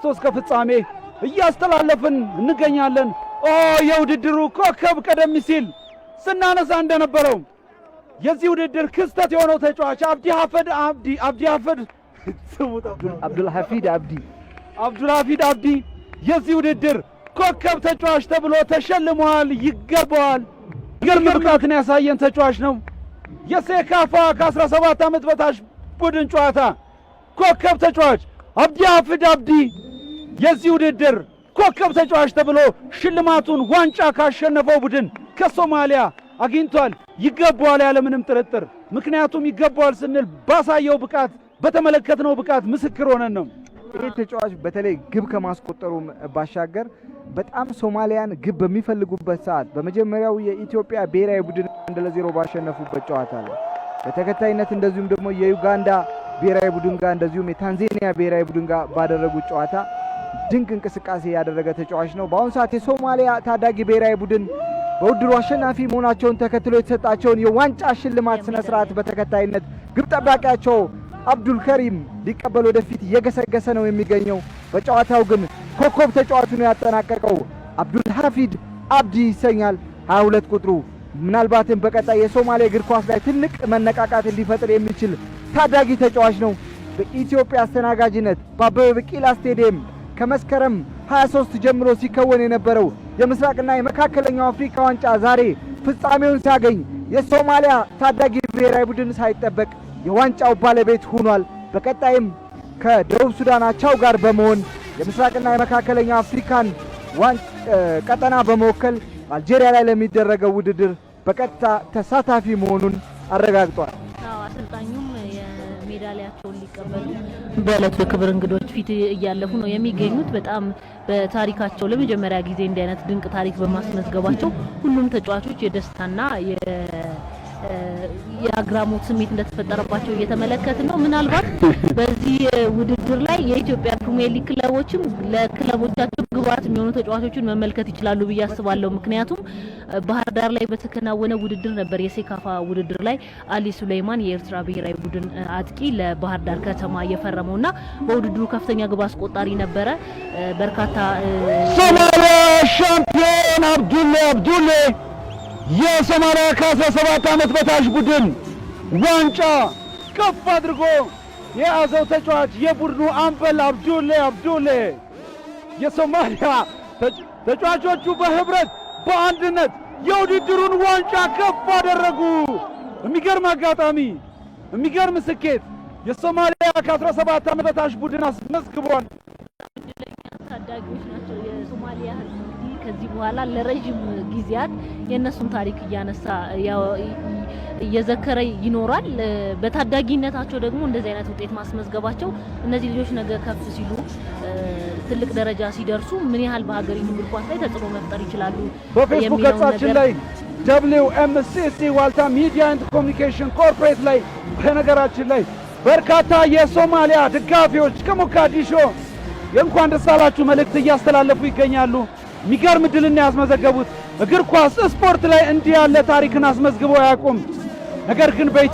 አንስቶ እስከ ፍጻሜ እያስተላለፍን እንገኛለን። የውድድሩ ኮከብ ቀደም ሲል ስናነሳ እንደነበረው የዚህ ውድድር ክስተት የሆነው ተጫዋች አብዱልሐፊድ አብዲ የዚህ ውድድር ኮከብ ተጫዋች ተብሎ ተሸልሟል። ይገባዋል። ግርም ብቃትን ያሳየን ተጫዋች ነው። የሴካፋ ከ17 ዓመት በታች ቡድን ጨዋታ ኮከብ ተጫዋች አብዱልሐፊድ አብዲ የዚህ ውድድር ኮከብ ተጫዋች ተብሎ ሽልማቱን ዋንጫ ካሸነፈው ቡድን ከሶማሊያ አግኝቷል። ይገባዋል ያለምንም ጥርጥር። ምክንያቱም ይገባዋል ስንል ባሳየው ብቃት በተመለከትነው ብቃት ምስክር ሆነን ነው። ይህ ተጫዋች በተለይ ግብ ከማስቆጠሩ ባሻገር በጣም ሶማሊያን ግብ በሚፈልጉበት ሰዓት በመጀመሪያው የኢትዮጵያ ብሔራዊ ቡድን 1-0 ባሸነፉበት ጨዋታ ላይ በተከታይነት እንደዚሁም ደግሞ የዩጋንዳ ብሔራዊ ቡድን ጋር እንደዚሁም የታንዛኒያ ብሔራዊ ቡድን ጋር ባደረጉት ጨዋታ ድንቅ እንቅስቃሴ ያደረገ ተጫዋች ነው። በአሁኑ ሰዓት የሶማሊያ ታዳጊ ብሔራዊ ቡድን በውድድሩ አሸናፊ መሆናቸውን ተከትሎ የተሰጣቸውን የዋንጫ ሽልማት ስነ ስርዓት በተከታይነት ግብ ጠባቂያቸው አብዱልከሪም ሊቀበል ወደፊት እየገሰገሰ ነው የሚገኘው። በጨዋታው ግን ኮከብ ተጫዋቹ ነው ያጠናቀቀው። አብዱልሐፊድ አብዲ ይሰኛል 22 ቁጥሩ። ምናልባትም በቀጣይ የሶማሊያ እግር ኳስ ላይ ትልቅ መነቃቃት ሊፈጥር የሚችል ታዳጊ ተጫዋች ነው። በኢትዮጵያ አስተናጋጅነት በአበበ ቢቂላ ስቴዲየም ከመስከረም 23 ጀምሮ ሲከወን የነበረው የምስራቅና የመካከለኛው አፍሪካ ዋንጫ ዛሬ ፍጻሜውን ሲያገኝ የሶማሊያ ታዳጊ ብሔራዊ ቡድን ሳይጠበቅ የዋንጫው ባለቤት ሆኗል። በቀጣይም ከደቡብ ሱዳን አቻው ጋር በመሆን የምስራቅና የመካከለኛው አፍሪካን ቀጠና በመወከል አልጄሪያ ላይ ለሚደረገው ውድድር በቀጥታ ተሳታፊ መሆኑን አረጋግጧል። አሰልጣኙም የሜዳሊያቸውን ሊቀበሉ በዕለቱ የክብር እንግዶች ፊት እያለፉ ነው የሚገኙት። በጣም በታሪካቸው ለመጀመሪያ ጊዜ እንዲህ አይነት ድንቅ ታሪክ በማስመዝገባቸው ሁሉም ተጫዋቾች የደስታና የአግራሞት ስሜት እንደተፈጠረባቸው እየተመለከትን ነው። ምናልባት በዚህ ውድድር ላይ የኢትዮጵያ ፕሪሚየር ሊግ ክለቦችም ለክለቦቻቸው ግብዓት የሚሆኑ ተጫዋቾችን መመልከት ይችላሉ ብዬ አስባለሁ። ምክንያቱም ባህር ዳር ላይ በተከናወነ ውድድር ነበር የሴካፋ ውድድር ላይ አሊ ሱሌይማን የኤርትራ ብሔራዊ ቡድን አጥቂ ለባህር ዳር ከተማ የፈረመውና በውድድሩ ከፍተኛ ግብ አስቆጣሪ ነበረ። በርካታ ሶማሊያ ሻምፒዮን አብዱሌ የሶማሊያ ከ17 ዓመት በታች ቡድን ዋንጫ ከፍ አድርጎ የያዘው ተጫዋች የቡድኑ አምበል አብዱሌ የሶማሊያ ተጫዋቾቹ በህብረት በአንድነት የውድድሩን ዋንጫ ከፍ አደረጉ። የሚገርም አጋጣሚ፣ የሚገርም ስኬት የሶማሊያ ከ17 ዓመት በታች ቡድን አስመዝግቧል። ታዳጊዎች ናቸው የሶማሊያ ህዝብ። ከዚህ በኋላ ለረጅም ጊዜያት የነሱን ታሪክ እያነሳ እየዘከረ ይኖራል። በታዳጊነታቸው ደግሞ እንደዚህ አይነት ውጤት ማስመዝገባቸው እነዚህ ልጆች ነገ ከፍ ሲሉ ትልቅ ደረጃ ሲደርሱ ምን ያህል በሀገሪቱ እግር ኳስ ላይ ተጽዕኖ መፍጠር ይችላሉ። በፌስቡክ ገጻችን ላይ WMCC ዋልታ ሚዲያ ኤንድ ኮሚኒኬሽን ኮርፖሬት ላይ በነገራችን ላይ በርካታ የሶማሊያ ደጋፊዎች ከሞቃዲሾ የእንኳን ደስ አላችሁ መልእክት እያስተላለፉ ይገኛሉ። የሚገርም ድልን ያስመዘገቡት እግር ኳስ ስፖርት ላይ እንዲህ ያለ ታሪክን አስመዝግበው አያውቁም። ነገር ግን